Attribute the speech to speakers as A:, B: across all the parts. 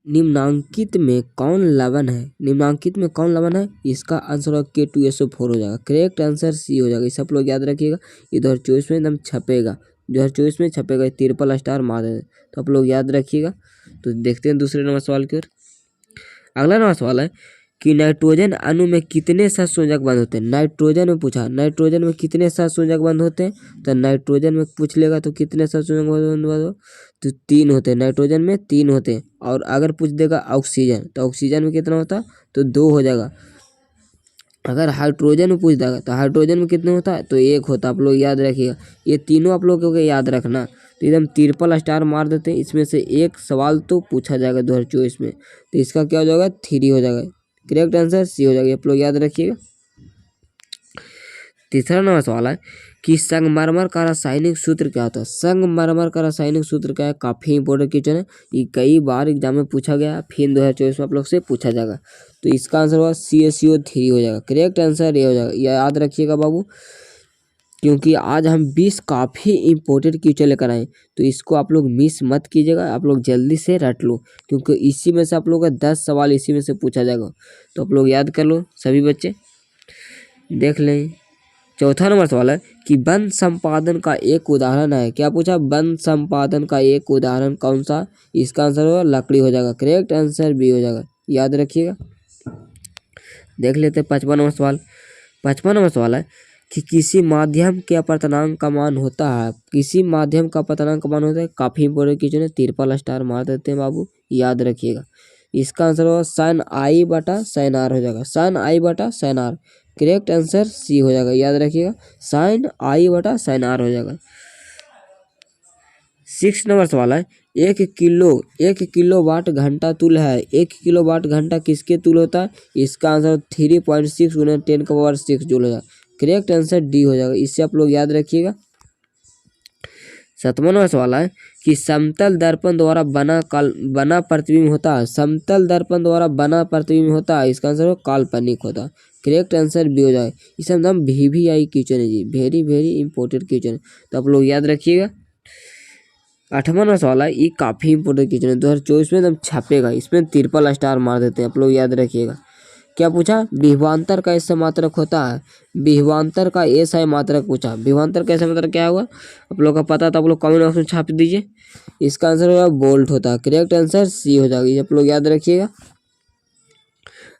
A: निम्नांकित में कौन लवण है? निम्नांकित में कौन लवण है? इसका आंसर होगा K2SO4 हो जाएगा। करेक्ट आंसर सी हो जाएगा। सब लोग याद रखिएगा। ये 2024 में एकदम छपेगा, 2024 में छपेगा। ट्रिपल स्टार मार दे तो आप लोग याद रखिएगा। तो देखते हैं दूसरे नंबर सवाल की ओर। अगला नंबर सवाल है कि नाइट्रोजन अणु में कितने सहसंयोजक बंद होते हैं? नाइट्रोजन में पूछा, नाइट्रोजन में कितने सहसंयोजक बंद होते हैं? तो नाइट्रोजन में पूछ लेगा तो कितने सहसंयोजक बंद हो? तो 3 होते हैं। नाइट्रोजन में 3 होते हैं। और अगर पूछ देगा ऑक्सीजन, तो ऑक्सीजन में कितना होता है? तो 2 हो जाएगा। अगर हाइड्रोजन में पूछ देगा तो हाइड्रोजन में कितने होता है? तो 1 होता है। आप लोग याद रखिएगा। ये तीनों आप लोगों को याद रखना। तो एकदम ट्रिपल स्टार मार देते हैं। इसमें से एक सवाल तो पूछा जाएगा 2024 में। तो इसका क्या हो जाएगा? 3 हो जाएगा। करेक्ट आंसर सी हो जाएगा। आप लोग याद रखिएगा। तीसरा नंबर सवाल है कि संगमरमर का रासायनिक सूत्र क्या होता है? संगमरमर का रासायनिक सूत्र क्या है? काफी इंपॉर्टेंट क्वेश्चन है। ये कई बार एग्जाम में पूछा गया, फिर 2024 में आप लोग से पूछा जाएगा। तो इसका आंसर होगा CaCO3 हो जाएगा। करेक्ट आंसर ये हो जाएगा। याद रखिएगा बाबू, क्योंकि आज हम 20 काफ़ी इंपॉर्टेंट क्वेश्चन लेकर आए, तो इसको आप लोग मिस मत कीजिएगा। आप लोग जल्दी से रट लो, क्योंकि इसी में से आप लोग का 10 सवाल इसी में से पूछा जाएगा। तो आप लोग याद कर लो सभी बच्चे। देख लें चौथा नंबर सवाल है कि वन संपादन का एक उदाहरण है। क्या पूछा? वन संपादन का एक उदाहरण कौन सा? इसका आंसर होगा लकड़ी हो जाएगा। करेक्ट आंसर बी हो जाएगा। याद रखिएगा। देख लेते हैं 55 नंबर सवाल। 55 नंबर सवाल है कि किसी माध्यम के अपवर्तनांक का मान होता है। किसी माध्यम का अपवर्तनांक का मान होता है। काफी इंपोर्टेंट क्वेश्चन है। ट्रिपल स्टार मार देते हैं बाबू। याद रखिएगा। इसका आंसर होगा sin I बटा sin R हो जाएगा। sin I बटा sin R। Correct answer C हो जाएगा। याद रखिएगा। sin I बटा sin R हो जाएगा। 6 नंबर सवाल है 1 किलोवाट घंटा तुल्य है। 1 किलोवाट घंटा किसके तुल्य होता है? इसका आंसर 3.6 गुना 10⁻⁶ जूल हो जाएगा। करेक्ट आंसर डी हो जाएगा। इससे आप लोग याद रखिएगा। 7वां नंबर सवाल है कि समतल दर्पण द्वारा बना प्रतिबिंब होता है। समतल दर्पण द्वारा बना प्रतिबिंब होता है। इसका आंसर काल्पनिक होता है। करेक्ट आंसर बी हो जाए। इसे हम VVI क्वेश्चन है जी, वेरी इंपॉर्टेंट क्वेश्चन है। तो आप लोग याद रखिएगा। 8वां नंबर सवाल है, ये काफी इंपॉर्टेंट क्वेश्चन है। 2024 में एकदम छपेगा। इसमें ट्रिपल स्टार मार देते हैं। आप लोग याद रखिएगा। क्या पूछा? विभवांतर का ऐसा मात्रक होता है। विभवांतर का ऐसा मात्रक पूछा। विभवांतर का ऐसा मात्रक क्या होगा? आप लोग का पता था, आप लोग कमेंट बॉक्स में छाप दीजिए। इसका आंसर होगा वोल्ट होता है। करेक्ट आंसर सी हो जाएगा। आप लोग याद रखिएगा।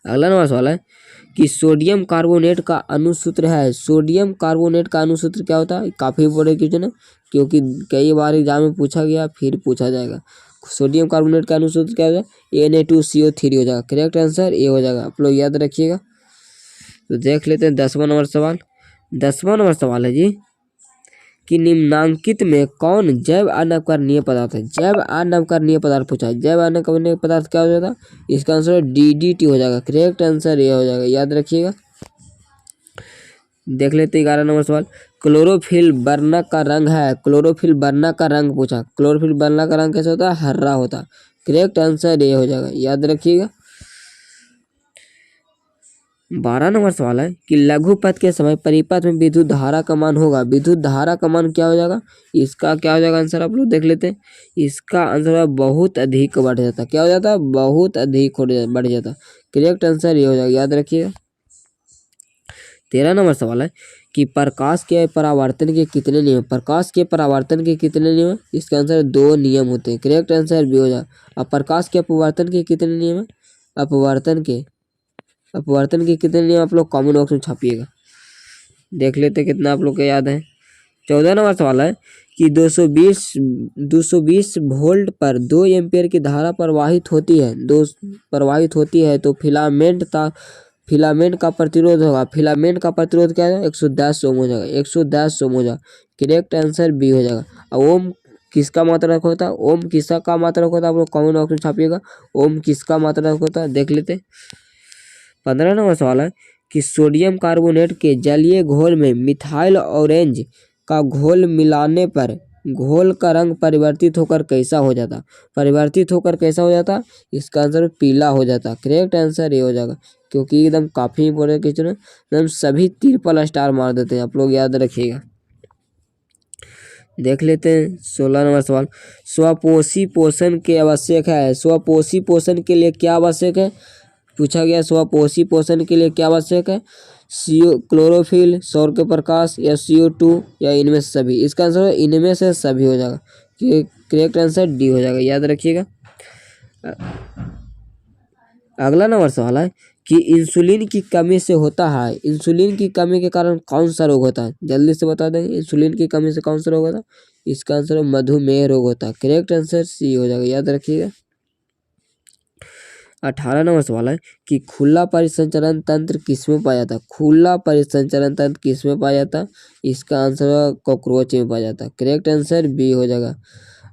A: अगला नंबर सवाल है कि सोडियम कार्बोनेट का अणुसूत्र है। सोडियम कार्बोनेट का अणुसूत्र क्या होता है? काफी इंपॉर्टेंट क्वेश्चन है, क्योंकि कई बार एग्जाम में पूछा गया, फिर पूछा जाएगा। सोडियम कार्बोनेट का अणुसूत्र क्या होगा? Na2CO3 हो जाएगा। करेक्ट आंसर ए हो जाएगा। आप लोग याद रखिएगा। तो देख लेते हैं 10वां नंबर सवाल। 10वां नंबर सवाल है जी कि निम्नांकित में कौन जैव अनवकरणीय पदार्थ है? जैव अनवकरणीय पदार्थ पूछा है। जैव अनवकरणीय पदार्थ क्या हो जाता? इसका आंसर DDT हो जाएगा। करेक्ट आंसर ये हो जाएगा। याद रखिएगा। देख लेते हैं 11 नंबर सवाल। क्लोरोफिल वर्णक का रंग है। क्लोरोफिल वर्णक का रंग पूछा। क्लोरोफिल वर्णक का रंग कैसे होता है? हरा होता है। करेक्ट आंसर ये हो जाएगा। याद रखिएगा। 12 नंबर सवाल है कि लघुपथ के समय परिपथ में विद्युत धारा का मान होगा। विद्युत धारा का मान क्या हो जाएगा? इसका क्या हो जाएगा आंसर? आप लोग देख लेते हैं। इसका आंसर बहुत अधिक बढ़ जाता। क्या हो जाता? बहुत अधिक बढ़ जाता। करेक्ट आंसर ये हो जाएगा। याद रखिएगा। 13 नंबर सवाल है कि प्रकाश के परावर्तन के कितने नियम? प्रकाश के परावर्तन के कितने नियम? इसका आंसर 2 नियम होते हैं। करेक्ट आंसर भी हो जाएगा। अब प्रकाश के अपवर्तन के कितने नियम है? अपवर्तन के कितने नियम? आप लोग कमेंट बॉक्स में छापिएगा। देख लेते कितना आप लोग को याद है। 14 नंबर सवाल है कि 220 वोल्ट पर 2 एम्पियर की धारा प्रवाहित होती है तो फिलामेंट का प्रतिरोध होगा। फिलामेंट का प्रतिरोध क्या है? 110 ओम हो जाएगा। 110 ओम हो जाएगा। करेक्ट आंसर बी हो जाएगा। अब ओम किसका मात्रक होता है? ओम किसका मात्रक होता है? आप लोग कमेंट बॉक्स में छापिएगा। ओम किसका मात्रक होता है? देख लेते। 15 नंबर सवाल है कि सोडियम कार्बोनेट के जलीय घोल में मिथाइल ऑरेंज का घोल मिलाने पर घोल का रंग परिवर्तित होकर कैसा हो जाता? परिवर्तित होकर कैसा हो जाता? इसका आंसर पीला हो जाता। करेक्ट आंसर ये हो जाएगा, क्योंकि एकदम काफी इंपॉर्टेंट क्वेश्चन है। एकदम सभी ट्रिपल स्टार मार देते हैं। आप लोग याद रखिएगा। देख लेते हैं 16 नंबर सवाल। स्वपोषी पोषण के आवश्यक है। स्वपोषी पोषण के लिए क्या आवश्यक है पूछा गया। स्वपोषी पोषण के लिए क्या आवश्यक है। क्लोरोफिल, सौर के प्रकाश या CO2 या इनमें से सभी। इसका आंसर इनमें से सभी हो जाएगा। करेक्ट आंसर डी हो जाएगा, याद रखिएगा। अगला नंबर सवाल है कि इंसुलिन की कमी से होता है। इंसुलिन की कमी के कारण कौन सा रोग होता है, जल्दी से बता देंगे। इंसुलिन की कमी से कौन सा रोग होता है। इसका आंसर मधुमेह रोग होता है। करेक्ट आंसर सी हो जाएगा, याद रखिएगा। 18 नंबर सवाल है कि खुला परिसंचरण तंत्र किसमें पाया जाता है। खुला परिसंचरण तंत्र किसमें पाया जाता है। इसका आंसर कॉकरोच में पाया जाता है। करेक्ट आंसर बी हो जाएगा।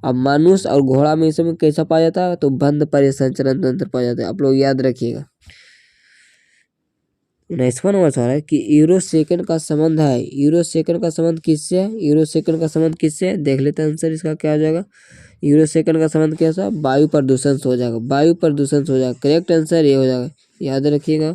A: अब मनुष्य और घोड़ा में इसमें कैसा पाया जाता है, तो बंद परिसंचरण तंत्र पाया जाता है। आप लोग याद रखिएगा। 19वां नंबर सवाल है कि यूरो सेकंड का संबंध है। यूरो सेकंड का संबंध किससे है। यूरो सेकंड का संबंध किससे है, देख लेते हैं आंसर इसका क्या हो जाएगा। यूरो सेकंड का संबंध कैसा, वायु प्रदूषण से हो जाएगा। वायु प्रदूषण से हो जाएगा। करेक्ट आंसर ये हो जाएगा, याद रखिएगा।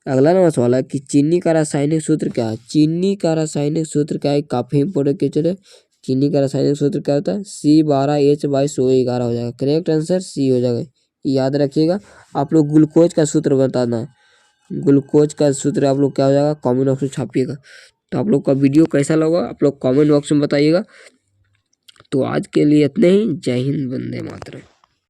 A: अगला नंबर सवाल है कि चीनी का रासायनिक सूत्र क्या है। चीनी का रासायनिक सूत्र क्या है, काफी इंपोर्टेंट क्वेश्चन है। चीनी का रासायनिक सूत्र क्या होता है, C12H/SO11 हो जाएगा। करेक्ट आंसर सी हो जाएगा, याद रखिएगा। आप लोग ग्लूकोज का सूत्र बताना है। ग्लूकोज का सूत्र आप लोग क्या हो जाएगा, कमेंट बॉक्स में छापिएगा। तो आप लोग का वीडियो कैसा लगा आप लोग कमेंट बॉक्स में बताइएगा। तो आज के लिए इतने ही। जय हिंद, वंदे मातरम।